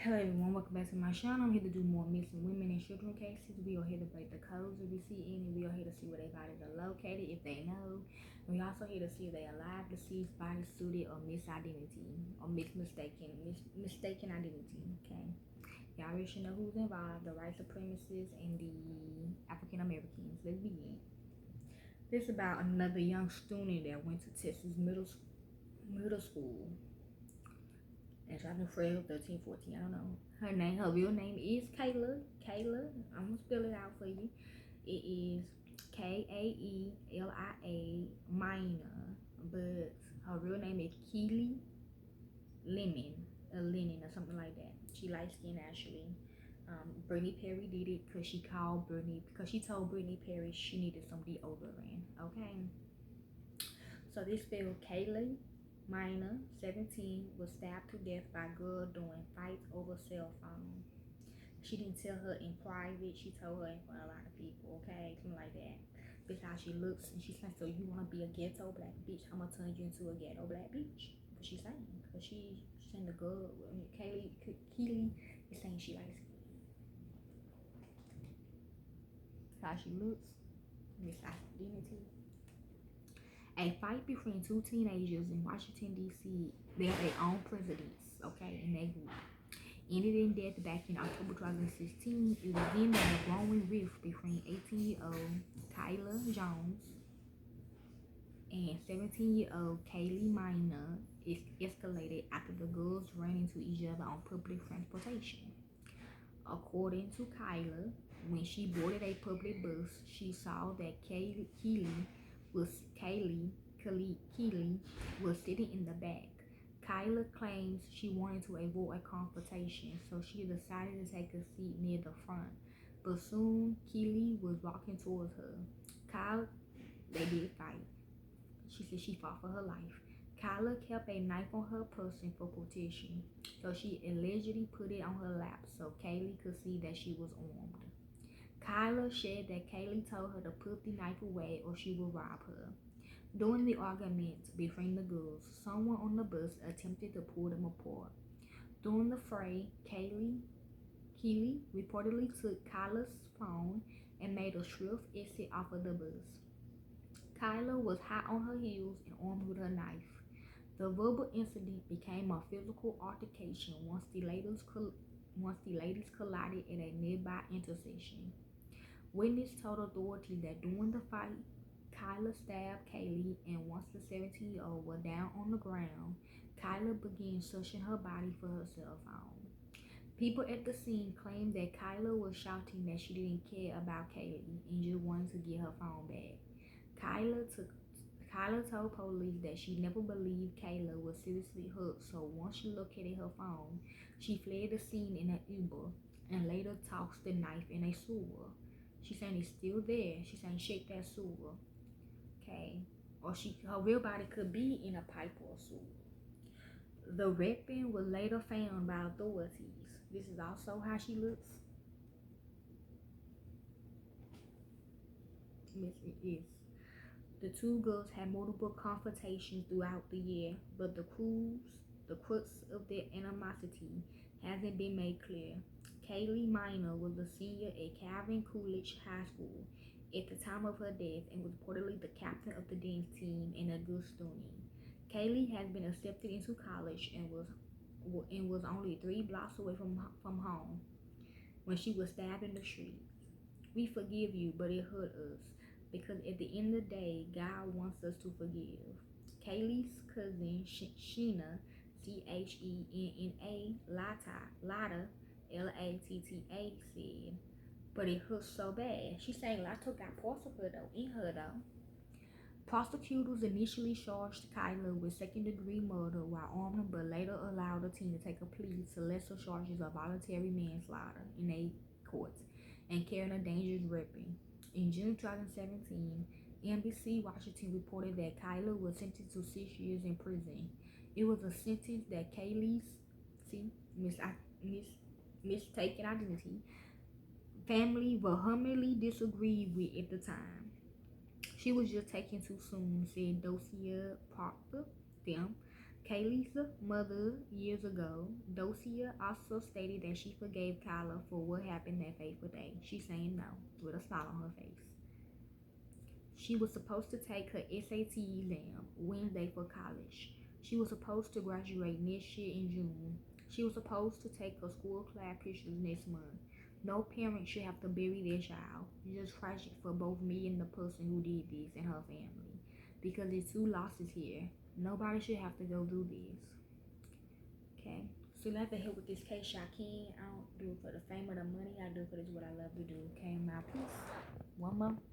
Hello everyone, welcome back to my channel. I'm here to do more missing women and children cases. We are here to break the codes if we see any. We are here to see where their bodies are located, if they know. We also here to see if they are alive, deceased, body suited, or misidentity, or mistaken identity. Okay, y'all already should know who's involved: the white supremacists and the African Americans. Let's begin. This is about another young student that went to Texas middle school. And I know Fred 13, 14, I don't know. Her real name is Kaelia. I'm gonna spell it out for you. It is Kaelia minor, but her real name is Keely Lennon or something like that. She light skinned actually. Brittany Perry did it because she told Brittany Perry she needed some deodorant. Okay. So this spelled Kaelia Minor, 17, was stabbed to death by girl during fights over cell phone. She didn't tell her in private, she told her in front of a lot of people, okay? Something like that. That's how she looks, and she's saying, so you want to be a ghetto black bitch? I'm going to turn you into a ghetto black bitch. What she's saying. Because she's saying the girl, Keely is saying she likes it. How she looks, misidentity. A fight between two teenagers in Washington, D.C. They are their own presidents, okay, and they group. Ended in death back in October 2016. It was then that a growing rift between 18-year-old Kaelia Jones and 17-year-old Kaylee Minor escalated after the girls ran into each other on public transportation. According to Kaelia, when she boarded a public bus, she saw that Keely was sitting in the back. Kaelia claims she wanted to avoid a confrontation, so she decided to take a seat near the front. But soon, Keely was walking towards her. They did fight. She said she fought for her life. Kaelia kept a knife on her person for protection, so she allegedly put it on her lap so Kaylee could see that she was armed. Kaelia said that Kaylee told her to put the knife away or she would rob her. During the argument between the girls, someone on the bus attempted to pull them apart. During the fray, Keely reportedly took Kaelia's phone and made a swift exit off of the bus. Kaelia was hot on her heels and armed with her knife. The verbal incident became a physical altercation once the ladies collided at a nearby intersection. Witness told authorities that during the fight, Kaelia stabbed Kaylee, and once the 17-year-old was down on the ground, Kaelia began searching her body for her cell phone. People at the scene claimed that Kaelia was shouting that she didn't care about Kaylee and just wanted to get her phone back. Kaelia told police that she never believed Kayla was seriously hurt, so once she located her phone, she fled the scene in an Uber and later tossed the knife in a sewer. She's saying it's still there. She's saying shake that sewer. Okay. Or her real body could be in a pipe or a sewer. The weapon was later found by authorities. This is also how she looks. Yes, it is. The two girls had multiple confrontations throughout the year, but the crux of their animosity hasn't been made clear. Kaylee Minor was a senior at Calvin Coolidge High School at the time of her death and was reportedly the captain of the dance team and a good student. Kaylee has been accepted into college and was only 3 blocks away from home when she was stabbed in the street. We forgive you, but it hurt us. Because at the end of the day, God wants us to forgive. Kaylee's cousin, Sheena, Chenna, Latta, Latta, said, but it hurt so bad. She's saying Latta got parts of her though. Prosecutors initially charged Kaelia with second-degree murder while armed, but later allowed the teen to take a plea to lesser charges of voluntary manslaughter in a court and carrying a dangerous weapon. In June 2017, NBC Washington reported that Kaelia was sentenced to 6 years in prison. It was a sentence that Kaylee's mistaken identity family vehemently disagreed with at the time. She was just taken too soon, said Dosia Proctor. Kaylee's mother years ago, Docia, also stated that she forgave Kyla for what happened that fateful day. She's saying no, with a smile on her face. She was supposed to take her SAT exam Wednesday for college. She was supposed to graduate next year in June. She was supposed to take her school class pictures next month. No parent should have to bury their child. It's just tragic for both me and the person who did this and her family. Because there's two losses here. Nobody should have to go through this. Okay? So you have to help with this case, y'all can. I don't do it for the fame or the money. I do it for this what I love to do. Okay? My peace. One more.